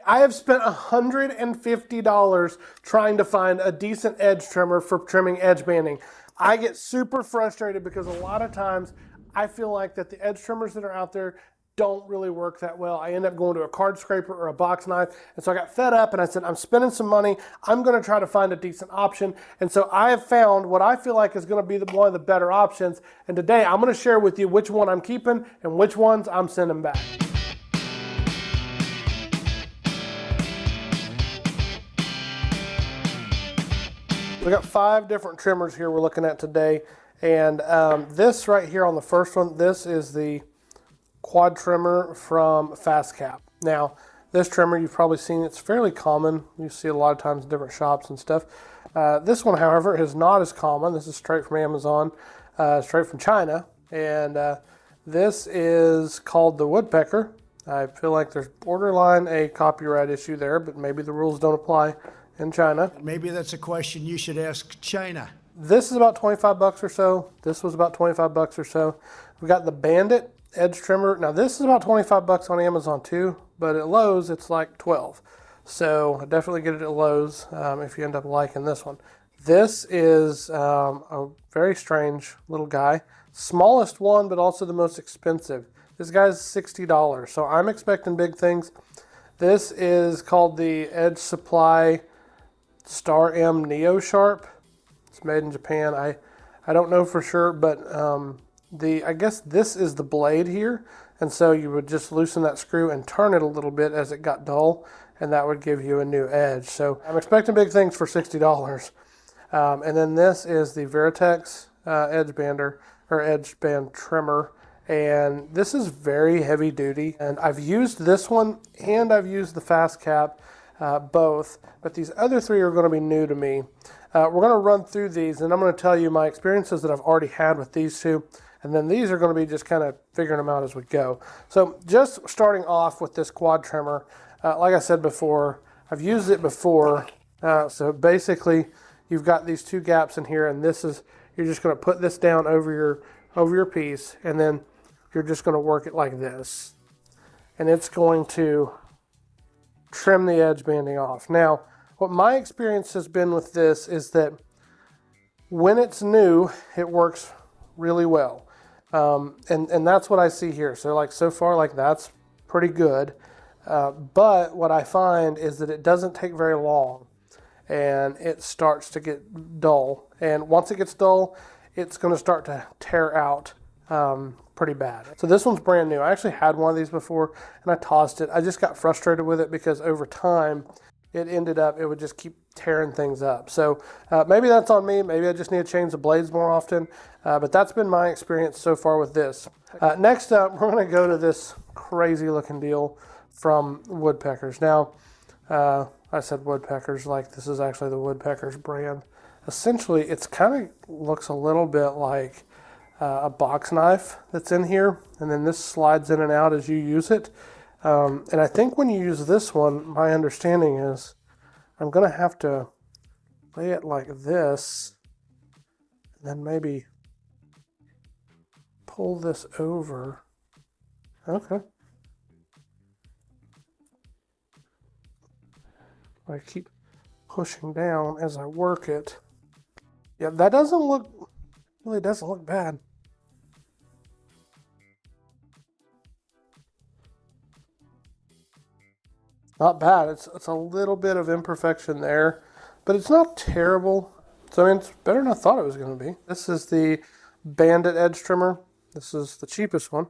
I have spent $150 trying to find a decent edge trimmer for trimming edge banding. I get super frustrated because a lot of times I feel like that the edge trimmers that are out there don't really work that well. I end up going to a card scraper or a box knife. And so I got fed up and I said, I'm spending some money. I'm going to try to find a decent option. And so I have found what I feel like is going to be one of the better options. And today I'm going to share with you which one I'm keeping and which ones I'm sending back. We got 5 different trimmers here we're looking at today. And this right here on the first one, this is the quad trimmer from FastCap. Now, this trimmer you've probably seen, it's fairly common. You see a lot of times in different shops and stuff. This one, however, is not as common. This is straight from Amazon, straight from China. And this is called the woodpecker. I feel like there's borderline a copyright issue there, but maybe the rules don't apply in China. Maybe that's a question you should ask China. This is about 25 bucks or so. This was about 25 bucks or so. We got the Bandit edge trimmer. Now this is about 25 bucks on Amazon too, but at Lowe's it's like 12. So definitely get it at Lowe's if you end up liking this one. This is a very strange little guy. Smallest one, but also the most expensive. This guy's $60, so I'm expecting big things. This is called the Edge Supply Star M Neo Sharp. It's made in Japan. I don't know for sure, but I guess this is the blade here, and so you would just loosen that screw and turn it a little bit as it got dull, and that would give you a new edge. So I'm expecting big things for $60. And then this is the Veritex edge bander or edge band trimmer, and this is very heavy duty. And I've used this one and I've used the FastCap. Both, but these other 3 are going to be new to me. We're going to run through these and I'm going to tell you my experiences that I've already had with these 2, and then these are going to be just kind of figuring them out as we go. So just starting off with this quad trimmer, like I said before, I've used it before. So basically you've got these 2 gaps in here, and this is, you're just going to put this down over your piece, and then you're just going to work it like this, and it's going to trim the edge banding off. Now, what my experience has been with this is that when it's new, it works really well. And that's what I see here. So like so far, like that's pretty good. But what I find is that it doesn't take very long and it starts to get dull. And once it gets dull, it's going to start to tear out pretty bad. So this one's brand new. I actually had one of these before and I tossed it. I just got frustrated with it because over time it would just keep tearing things up. So maybe that's on me. Maybe I just need to change the blades more often. But that's been my experience so far with this. Next up, we're going to go to this crazy looking deal from Woodpeckers. Now, I said Woodpeckers like this is actually the Woodpeckers brand. Essentially, it's kind of looks a little bit like a box knife that's in here, and then this slides in and out as you use it. And I think when you use this one, my understanding is I'm going to have to lay it like this, and then maybe pull this over. Okay. I keep pushing down as I work it. Yeah, that really doesn't look bad. Not bad. It's a little bit of imperfection there, but it's not terrible. So I mean, it's better than I thought it was going to be. This is the Bandit edge trimmer. This is the cheapest one.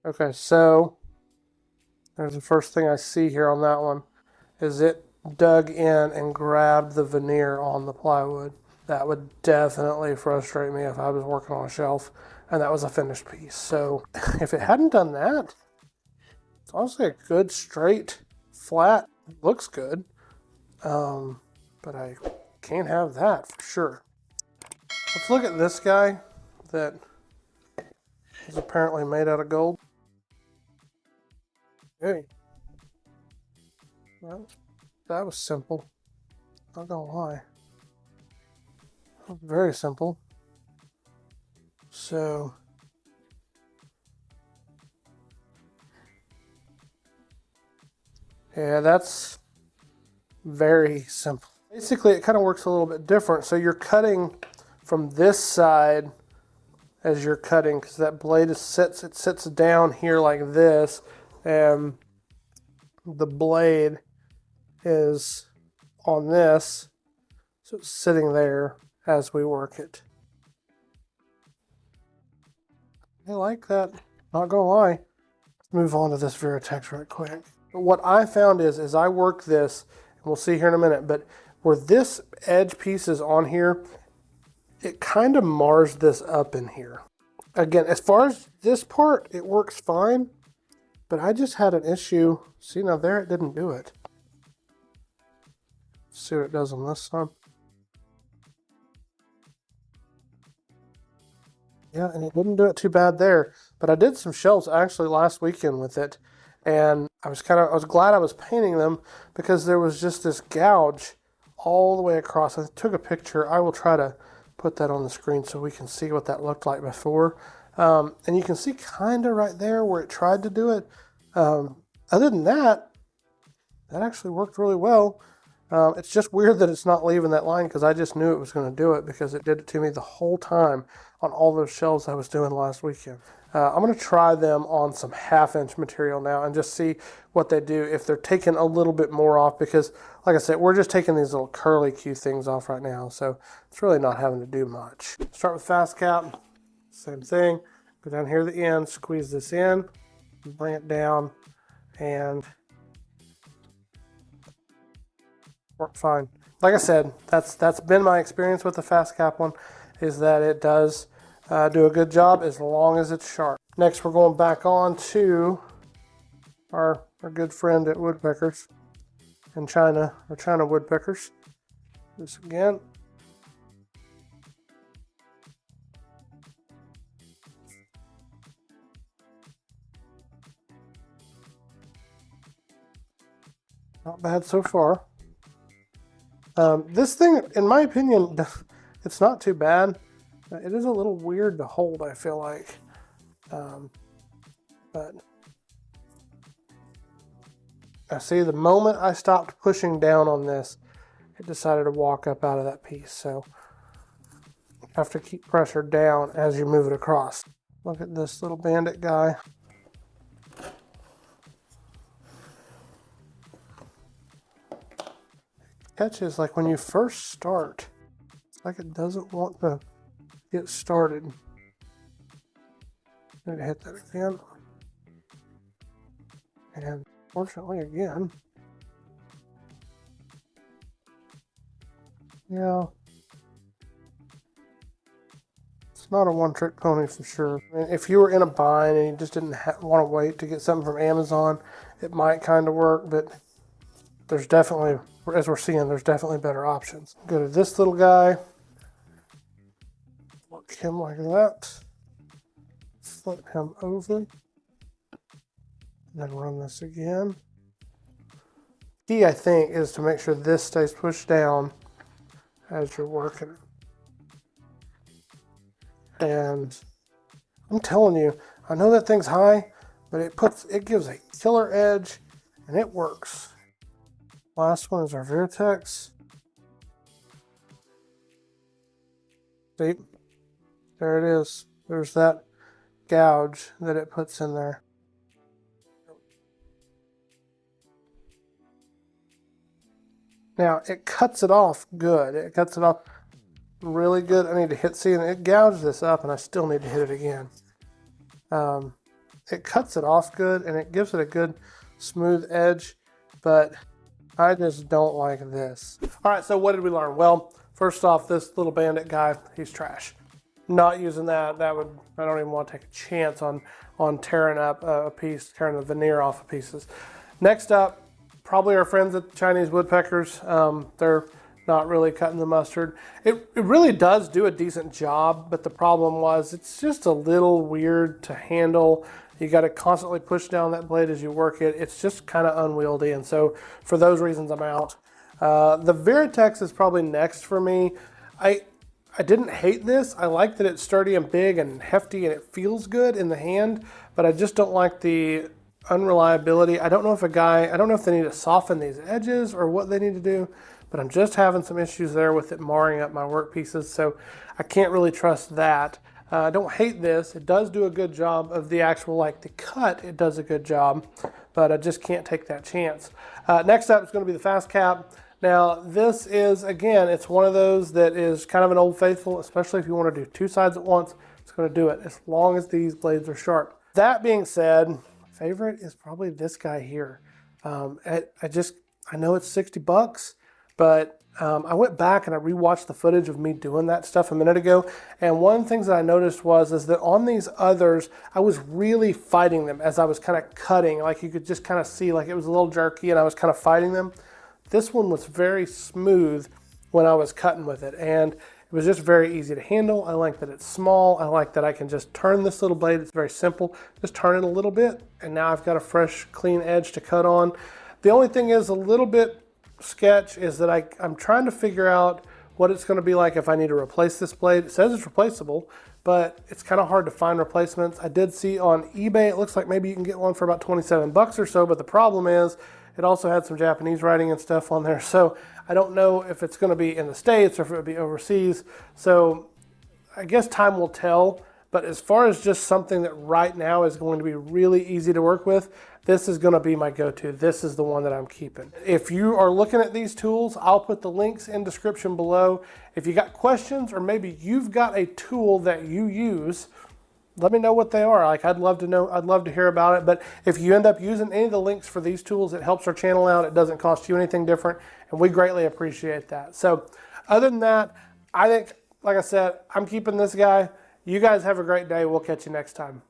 Okay, so there's the first thing I see here on that one is it dug in and grabbed the veneer on the plywood. That would definitely frustrate me if I was working on a shelf and that was a finished piece. So if it hadn't done that, it's honestly a good straight flat. It looks good, but I can't have that for sure. Let's look at this guy that is apparently made out of gold. Okay. Well, that was simple. Not gonna lie. Very simple. So Yeah, that's very simple. Basically, it kind of works a little bit different. So you're cutting from this side as you're cutting, because that blade sits down here like this, and the blade is on this, so it's sitting there as we work it. I like that, not gonna lie. Let's move on to this Veritex right quick. But what I found is, as I work this, and we'll see here in a minute, but where this edge piece is on here, it kind of mars this up in here. Again, as far as this part, it works fine, but I just had an issue. See, now there it didn't do it. Let's see what it does on this side. Yeah, and it didn't do it too bad there, but I did some shelves actually last weekend with it, and I was glad I was painting them, because there was just this gouge all the way across. I took a picture. I will try to put that on the screen so we can see what that looked like before. And you can see kind of right there where it tried to do it. Other than that, that actually worked really well. It's just weird that it's not leaving that line, because I just knew it was going to do it, because it did it to me the whole time on all those shelves I was doing last weekend. I'm going to try them on some 1/2-inch material now and just see what they do, if they're taking a little bit more off, because like I said, we're just taking these little curly Q things off right now, so it's really not having to do much. Start with fast cap, same thing. Go down here at the end, squeeze this in, bring it down, and work fine. Like I said, that's been my experience with the fast cap one, is that it does do a good job as long as it's sharp. Next, we're going back on to our good friend at Woodpeckers in China, or China Woodpeckers. This again. Not bad so far. This thing, in my opinion, it's not too bad. It is a little weird to hold, I feel like. But I see the moment I stopped pushing down on this, it decided to walk up out of that piece. So you have to keep pressure down as you move it across. Look at this little bandit guy. Catches, like when you first start, it's like it doesn't want to get started. Need to hit that again. And fortunately again. Yeah. It's not a one-trick pony for sure. I mean, if you were in a bind and you just didn't want to wait to get something from Amazon, it might kind of work, but there's definitely, as we're seeing, there's definitely better options. Go to this little guy. Work him like that. Flip him over. Then run this again. Key, I think, is to make sure this stays pushed down as you're working. And I'm telling you, I know that thing's high, but it gives a killer edge, and it works. Last one is our Veritex. See, there it is. There's that gouge that it puts in there. Now, it cuts it off good. It cuts it off really good. I need to hit, see, and it gouged this up, and I still need to hit it again. It cuts it off good, and it gives it a good smooth edge, but I just don't like this. All right, so what did we learn? Well, first off, this little bandit guy, he's trash. Not using that. I don't even want to take a chance on tearing up a piece, tearing the veneer off of pieces. Next up, probably our friends at Chinese Woodpeckers. They're not really cutting the mustard. It really does do a decent job, but the problem was it's just a little weird to handle. You got to constantly push down that blade as you work it. It's just kind of unwieldy, and so for those reasons, I'm out. The Veritex is probably next for me. I didn't hate this. I like that it's sturdy and big and hefty and it feels good in the hand, but I just don't like the unreliability. I don't know if they need to soften these edges or what they need to do, but I'm just having some issues there with it marring up my work pieces, so I can't really trust that. I don't hate this. It does do a good job of the actual, like the cut, it does a good job, but I just can't take that chance. Next up is going to be the fast cap. Now this is, again, it's one of those that is kind of an old faithful, especially if you want to do two sides at once. It's going to do it as long as these blades are sharp. That being said, my favorite is probably this guy here. I know it's 60 bucks, but I went back and I rewatched the footage of me doing that stuff a minute ago, and one of the things that I noticed is that on these others, I was really fighting them as I was kind of cutting. Like you could just kind of see, like it was a little jerky and I was kind of fighting them. This one was very smooth when I was cutting with it, and it was just very easy to handle. I like that it's small. I like that I can just turn this little blade. It's very simple. Just turn it a little bit, and now I've got a fresh, clean edge to cut on. The only thing is a little bit sketch is that I'm trying to figure out what it's going to be like if I need to replace this blade. It says it's replaceable, but it's kind of hard to find replacements. I did see on eBay, it looks like maybe you can get one for about 27 bucks or so, but the problem is it also had some Japanese writing and stuff on there, so I don't know if it's going to be in the States or if it would be overseas. So I guess time will tell, but as far as just something that right now is going to be really easy to work with, this is going to be my go-to. This is the one that I'm keeping. If you are looking at these tools, I'll put the links in description below. If you got questions, or maybe you've got a tool that you use, let me know what they are. Like, I'd love to know, I'd love to hear about it. But if you end up using any of the links for these tools, it helps our channel out. It doesn't cost you anything different, and we greatly appreciate that. So other than that, I think, like I said, I'm keeping this guy. You guys have a great day. We'll catch you next time.